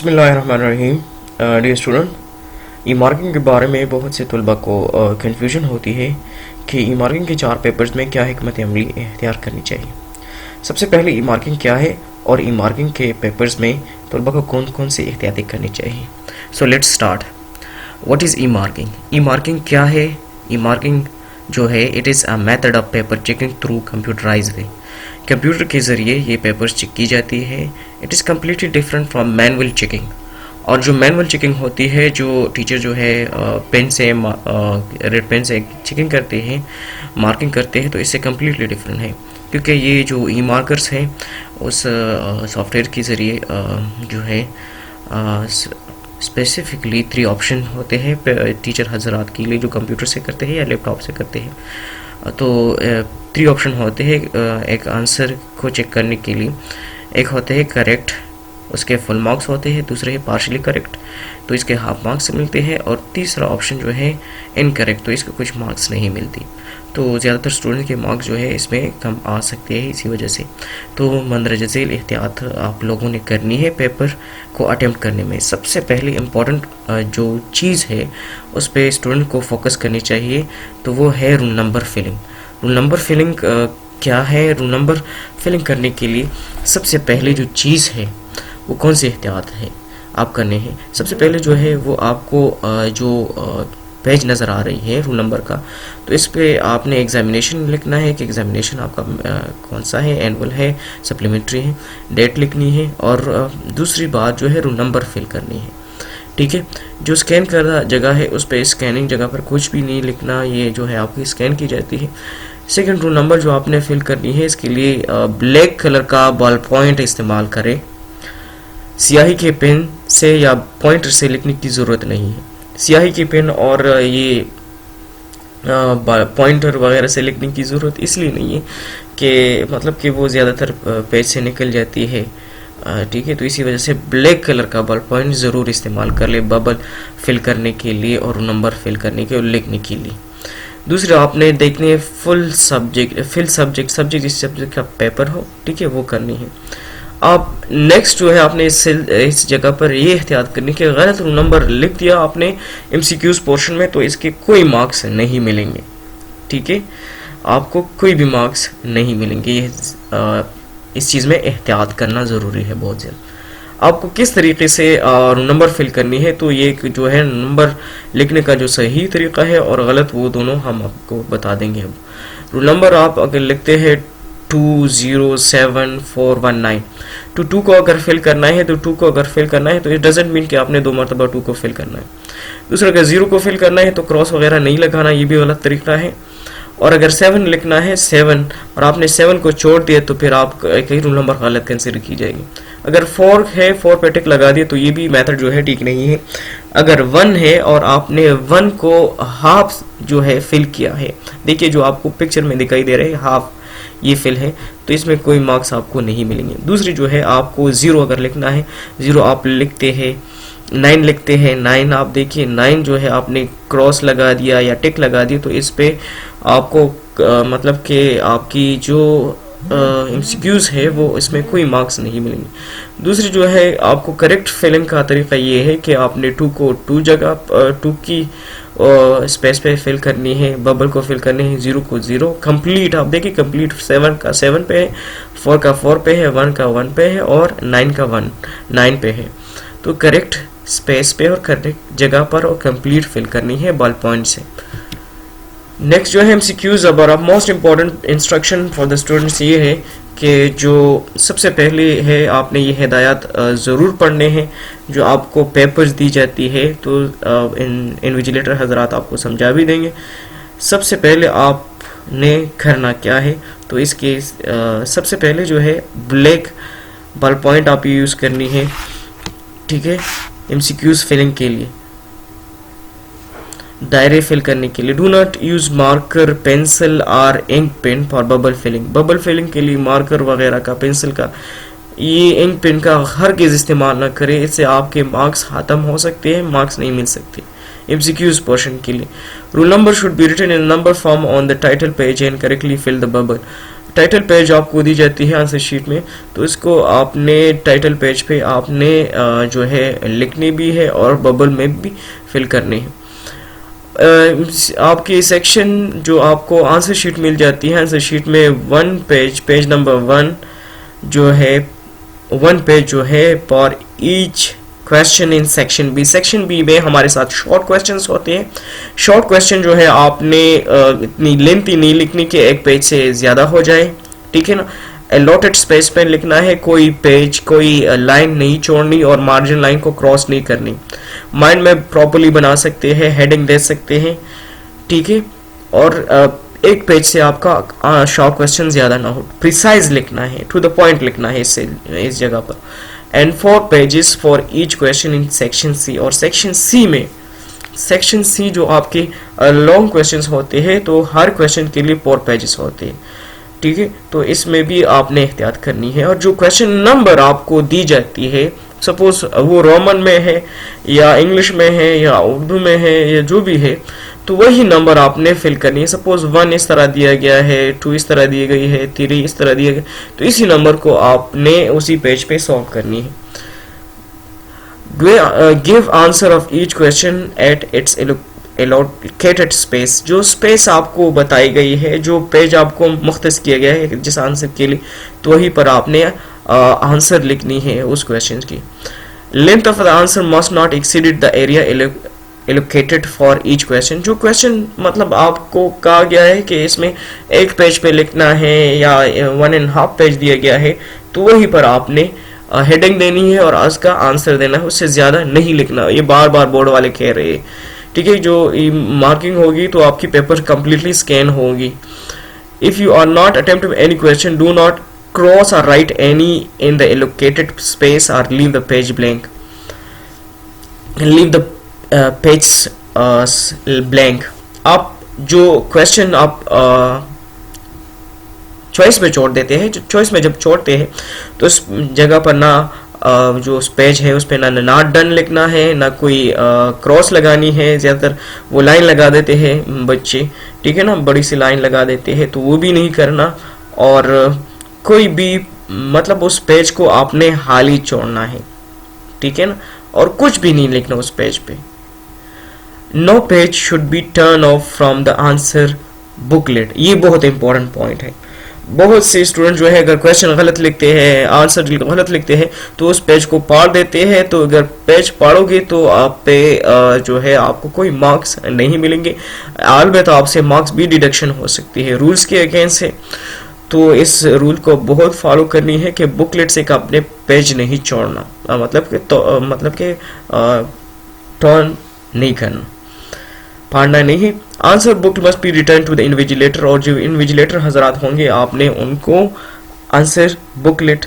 बिस्मिल्लाहिर्रहमानिर्रहीम। Dear student, ई marking के बारे में बहुत से तलबा को कन्फ्यूजन होती है कि ई मार्किंग के 4 पेपर्स में क्या हिकमत अमली इख्तियार करनी चाहिए। सबसे पहले ई मार्किंग क्या है और ई मार्किंग के पेपर्स में तलबा को कौन कौन सी एहतियाती करनी चाहिए। So let's start. What is E marking? E marking क्या है? ई मार्किंग जो है it is a method of paper checking through computerise way. Computer के ज़रिए ये पेपर्स चेक की जाती है। It is completely different from manual checking. और जो मैनुअल चेकिंग होती है, जो टीचर जो है पेन से रेड पेन से चेकिंग करते हैं, मार्किंग करते हैं, तो इससे कम्प्लीटली डिफरेंट है, क्योंकि ये जो ई मार्कर्स हैं उस सॉफ्टवेयर के ज़रिए जो है स्पेसिफिकली 3 ऑप्शन होते हैं टीचर हजरात के लिए जो कंप्यूटर से करते हैं या लैपटॉप से करते हैं। तो 3 ऑप्शन होते हैं एक आंसर को चेक करने के लिए। एक होते हैं करेक्ट, उसके फुल मार्क्स होते हैं। दूसरे है पार्शली करेक्ट, तो इसके हाफ मार्क्स मिलते हैं। और तीसरा ऑप्शन जो है इनकरेक्ट, तो इसके कुछ मार्क्स नहीं मिलती। तो ज़्यादातर स्टूडेंट के मार्क्स जो है इसमें कम आ सकते हैं इसी वजह से। तो मंदरजा झेल एहतियात आप लोगों ने करनी है पेपर को अटेम्प्ट करने में। सबसे पहले इम्पॉर्टेंट जो चीज़ है उस पर स्टूडेंट को फोकस करनी चाहिए, तो वो है roll number filling. Roll number filling क्या है? रोल नंबर फिलिंग करने के लिए सबसे पहले जो चीज़ है वो कौन सी एहतियात है आप करने हैं। सबसे पहले जो है वो आपको जो पेज नज़र आ रही है रोल नंबर का, तो इस पे आपने एग्जामिनेशन लिखना है कि एग्जामिनेशन आपका कौन सा है, एनुअल है, सप्लीमेंट्री है, डेट लिखनी है। और दूसरी बात जो है रोल नंबर फिल करनी है। ठीक है, जो स्कैन कर जगह है उस पर स्कैनिंग जगह पर कुछ भी नहीं लिखना, ये जो है आपकी स्कैन की जाती है। सेकंड रोल नंबर जो आपने फिल करनी है इसके लिए ब्लैक कलर का बॉल पॉइंट इस्तेमाल करें। स्याही के पेन से या पॉइंटर से लिखने की ज़रूरत नहीं है। स्याही की पेन और ये पॉइंटर वगैरह से लिखने की ज़रूरत इसलिए नहीं है कि मतलब कि वो ज़्यादातर पेज से निकल जाती है। ठीक है, तो इसी वजह से ब्लैक कलर का बॉल पॉइंट ज़रूर इस्तेमाल कर ले बबल फिल करने के लिए और नंबर फिल करने के और लिखने के लिए। दूसरा आपने देखनी है फुल सब्जेक्ट जिस सब्जेक्ट का पेपर हो, ठीक है, वो करनी है। आप नेक्स्ट जो है आपने इस जगह पर ये एहतियात करनी कि गलत नंबर लिख दिया आपने एमसीक्यूज पोर्शन में तो इसके कोई मार्क्स नहीं मिलेंगे। ठीक है, आपको कोई भी मार्क्स नहीं मिलेंगे। ये इस चीज़ में एहतियात करना ज़रूरी है बहुत ज़्यादा। आपको किस तरीके से नंबर फिल करनी है, तो ये जो है नंबर लिखने का जो सही तरीका है और गलत, वो दोनों हम आपको बता देंगे। अब रोल नंबर आप अगर लिखते हैं 207419, तो 2 को अगर फिल करना है तो 2 को अगर फिल करना है तो इट डजेंट मीन कि आपने 2 मरतबा 2 को फिल करना है। दूसरा, अगर 0 को फिल करना है तो क्रॉस वगैरह नहीं लगाना, ये भी गलत तरीका है। और अगर 7 लिखना है 7 और आपने 7 को छोड़ दिया तो फिर आप कई रोल नंबर गलत कंसिडर की जाएगी। अगर 4 है 4 पे टिक लगा दिया तो ये भी मेथड जो है ठीक नहीं है। अगर 1 है और आपने 1 को हाफ जो है फिल किया है, देखिए जो आपको पिक्चर में दिखाई दे रहे हैं हाफ ये फिल है, तो इसमें कोई मार्क्स आपको नहीं मिलेंगे। दूसरी जो है आपको 0 अगर लिखना है, 0 आप लिखते हैं, 9 लिखते हैं, 9 आप देखिए 9 जो है आपने क्रॉस लगा दिया या टिक लगा दी, तो इस पे आपको मतलब कि आपकी जो एमसीक्यूज है वो इसमें कोई मार्क्स नहीं मिलेंगे। दूसरी जो है आपको करेक्ट फिलिंग का तरीका ये है कि आपने 2 को 2 जगह 2 की स्पेस पे फिल करनी है, बबल को फिल करनी है, 0 को 0, कंप्लीट आप देखिए कंप्लीट 7 का 7 पे है, 4 का 4 पे है, 1 का 1 पे है और 9 का 9 पे है। तो करेक्ट स्पेस पे और करेक्ट जगह पर और कंप्लीट फिल करनी है बॉल पॉइंट से। नेक्स्ट जो है एमसीक्यूज। अब और most important instruction for the students ये है कि जो सबसे पहले है आपने ये हिदायत ज़रूर पढ़ने हैं जो आपको पेपर्स दी जाती है, तो इन्विजिलेटर हजरात आपको समझा भी देंगे। सबसे पहले आपने करना क्या है, तो इसके सबसे पहले जो है ब्लैक बॉल पॉइंट आप यूज़ करनी है। ठीक है, एमसीक्यूज फिलिंग के लिए, दायरे फिल करने के लिए। Do not use marker pencil और ink pen for bubble filling. Bubble filling के लिए मार्कर वगैरह का, पेंसिल का, ये इंक पेन का हरगिज़ इस्तेमाल ना करें, इससे आपके मार्क्स ख़त्म हो सकते हैं, मार्क्स नहीं मिल सकते। एमसीक्यूज पोर्शन के लिए roll number should be written in number form on the title page and correctly fill the bubble. Title page आपको दी जाती है आंसर शीट में, तो इसको आपने टाइटल पेज पे आपने जो है लिखनी भी है और बबल में भी फिल करनी है। आपकी सेक्शन जो आपको आंसर शीट मिल जाती है, आंसर शीट में पेज नंबर 1 जो है 1 पेज जो है for each question in section B. Section B में हमारे साथ शॉर्ट क्वेश्चंस होते हैं। शॉर्ट क्वेश्चन जो है आपने इतनी लेंथी नहीं लिखनी कि एक पेज से ज़्यादा हो जाए, ठीक है ना। अलॉटेड स्पेस पे लिखना है, कोई पेज कोई लाइन नहीं छोड़नी और मार्जिन लाइन को क्रॉस नहीं करनी। माइंड में प्रॉपर्ली बना सकते हैं, हेडिंग दे सकते हैं, ठीक है। और एक पेज से आपका शॉर्ट क्वेश्चन ज़्यादा ना हो, प्रिसाइज लिखना है, टू द पॉइंट लिखना है इस जगह पर। And 4 pages for each question in section C. और सेक्शन सी में, सेक्शन सी जो आपके लॉन्ग क्वेश्चंस होते हैं, तो हर क्वेश्चन के लिए 4 पेजेस होते हैं, ठीक है। तो इसमें भी आपने एहतियात करनी है। और जो क्वेश्चन नंबर आपको दी जाती है, सपोज वो रोमन में है या इंग्लिश में है या उर्दू में है या जो भी है, तो वही नंबर आपने फिल करनी है। सपोज 1 इस तरह दिया गया है, 2 इस तरह दी गई है, 3 इस तरह दिया गया, तो इसी नंबर को आपने उसी पेज पे सॉल्व करनी है। Give answer of each question at its allocated space. जो स्पेस आपको बताई गई है, जो पेज आपको मुख्तस किया गया है जिस आंसर के लिए, तो वहीं पर आपने आंसर लिखनी है उस क्वेश्चन की। Length of the answer must not exceed the area allocated for each question. जो क्वेश्चन मतलब आपको कहा गया है कि इसमें एक पेज पे लिखना है या 1.5 पेज दिया गया है, तो वहीं पर आपने हेडिंग देनी है और उसका आंसर देना है, उससे ज़्यादा नहीं लिखना। ये बार बार बोर्ड वाले कह रहे हैं, ठीक है। जो मार्किंग होगी तो आपकी पेपर कंप्लीटली स्कैन होगी। If you are not attempt any question, do not cross और write any in the allocated space और leave the page blank. Leave the page blank. आप जो क्वेश्चन आप चॉइस में छोड़ देते हैं, जो चॉइस में जब छोड़ते हैं तो उस जगह पर ना जो उस पेज है उस पर ना नॉट डन लिखना है, ना कोई क्रॉस लगानी है। ज़्यादातर वो लाइन लगा देते हैं बच्चे, ठीक है ना, बड़ी सी लाइन लगा देते हैं, तो वो भी नहीं करना। और कोई भी मतलब उस पेज को आपने खाली छोड़ना है, ठीक है ना, और कुछ भी नहीं लिखना उस पेज पे। No page should be turn off from the answer booklet. ये बहुत इंपॉर्टेंट पॉइंट है। बहुत से स्टूडेंट जो है अगर क्वेश्चन गलत लिखते हैं, आंसर गलत लिखते हैं, तो उस पेज को पाड़ देते हैं। तो अगर पेज पाड़ोगे तो आप पे जो है आपको कोई मार्क्स नहीं मिलेंगे, अलबत्ता आपसे मार्क्स भी डिडक्शन हो सकती है, रूल्स के अगेंस्ट है। तो इस रूल को बहुत फॉलो करनी है कि बुकलेट से अपने पेज नहीं छोड़ना, मतलब कि टर्न नहीं करना, फाड़ना नहीं। Answer book must be return to the invigilator. और जो इन्विजिलेटर हजरात होंगे आपने उनको आंसर बुकलेट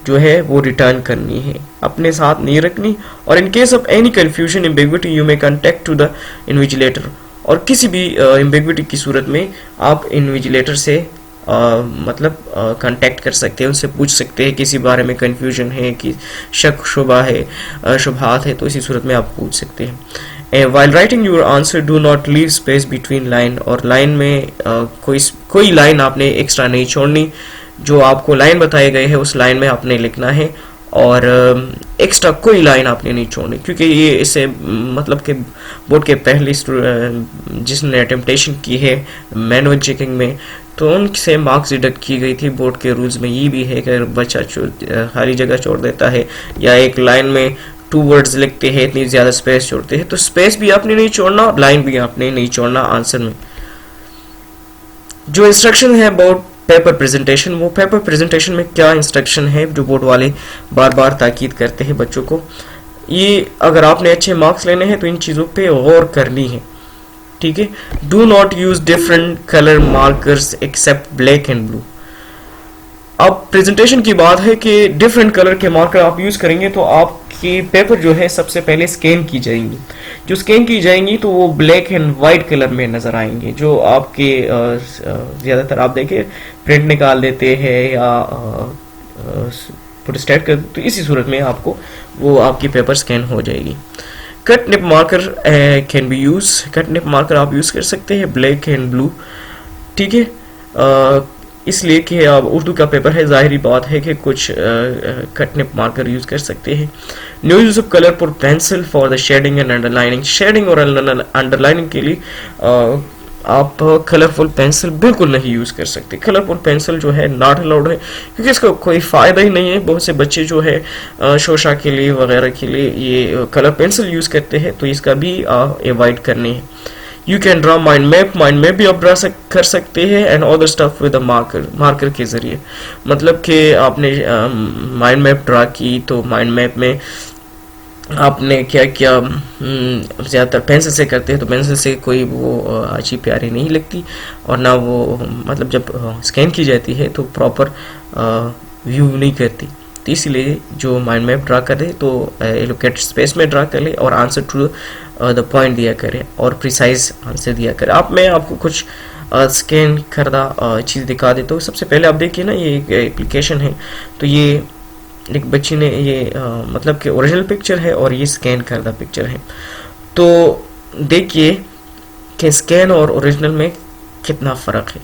जो है वो रिटर्न करनी है, अपने साथ नहीं रखनी। और in case of any confusion ambiguity you may contact to the invigilator. और किसी भी एम्बिग्विटी की सूरत में आप इन्विजिलेटर से कांटेक्ट कर सकते हैं, उनसे पूछ सकते हैं किसी बारे में कंफ्यूजन है, कि शक शुबा है, शुबहात है, तो इसी सूरत में आप पूछ सकते हैं। While writing your answer, do not leave space between line। और लाइन में कोई लाइन आपने एक्स्ट्रा नहीं छोड़नी। जो आपको लाइन बताए गए है उस लाइन में आपने लिखना है और एक्स्ट्रा कोई लाइन आपने नहीं छोड़नी, क्योंकि ये इसे मतलब कि बोर्ड के पहले जिसने अटेम्प्टेशन की है मैनुअल चेकिंग में, तो उनसे मार्क्स डिडक्ट की गई थी। बोर्ड के रूल्स में ये भी है कि अगर बच्चा खाली जगह छोड़ देता है या एक लाइन में 2 वर्ड्स लिखते हैं, इतनी ज़्यादा स्पेस छोड़ते हैं, तो स्पेस भी आपने नहीं छोड़ना और लाइन भी आपने नहीं छोड़ना आंसर में। जो इंस्ट्रक्शन है अबाउट पेपर प्रेजेंटेशन, वो पेपर प्रेजेंटेशन में क्या इंस्ट्रक्शन है जो बोर्ड वाले बार बार ताकीद करते हैं बच्चों को। ये अगर आपने अच्छे मार्क्स लेने हैं तो इन चीज़ों पे गौर करनी है, ठीक है। Do not use different colour markers except black and blue. अब प्रेजेंटेशन की बात है कि डिफरेंट कलर के मार्कर आप यूज करेंगे तो आपकी पेपर जो है सबसे पहले स्कैन की जाएंगी। जो स्कैन की जाएंगी तो वो ब्लैक एंड वाइट कलर में नजर आएंगे। जो आपके ज्यादातर आप देखिए प्रिंट निकाल देते हैं या फोटोस्टेट कर, तो इसी सूरत में आपको वो आपकी पेपर स्कैन हो जाएगी। Cut nib marker can be use. Cut nib marker आप यूज कर सकते हैं ब्लैक एंड ब्लू, ठीक है। इसलिए कि अब उर्दू का पेपर है, जाहिरी बात है कि कुछ कटने मार्कर यूज़ कर सकते हैं। No use of colourful pencil for the shading and underlining. Shading और अंडरलाइनिंग के लिए आप कलरफुल पेंसिल बिल्कुल नहीं यूज़ कर सकते। कलरफुल पेंसिल जो है नॉट अलाउड है, क्योंकि इसका कोई फ़ायदा ही नहीं है। बहुत से बच्चे जो है शोशा के लिए वगैरह के लिए ये कलर पेंसिल यूज़ करते हैं, तो इसका भी अवॉइड करनी है। You can draw mind map भी आप ड्रा कर सकते हैं, and other stuff with a marker के ज़रिए। मतलब कि आपने माइंड मैप ड्रा की, तो माइंड मैप में आपने क्या किया, ज़्यादातर पेंसिल से करते हैं, तो पेंसिल से कोई वो अच्छी प्यारी नहीं लगती, और ना वो मतलब जब स्कैन की जाती है तो प्रॉपर व्यू नहीं करती। तो इसीलिए जो माइंड मैप ड्रा करे तो एलोकेटेड स्पेस में ड्रा कर ले, और आंसर टू द पॉइंट दिया करे, और प्रिसाइज आंसर दिया करे। मैं आपको कुछ स्कैन करदा चीज़ दिखा देता हूँ। सबसे पहले आप देखिए ना, ये एक एप्लीकेशन है, तो ये एक बच्ची ने ये मतलब कि ओरिजिनल पिक्चर है और ये स्कैन करदा पिक्चर है। तो देखिए कि स्कैन और ओरिजिनल में कितना फ़र्क है।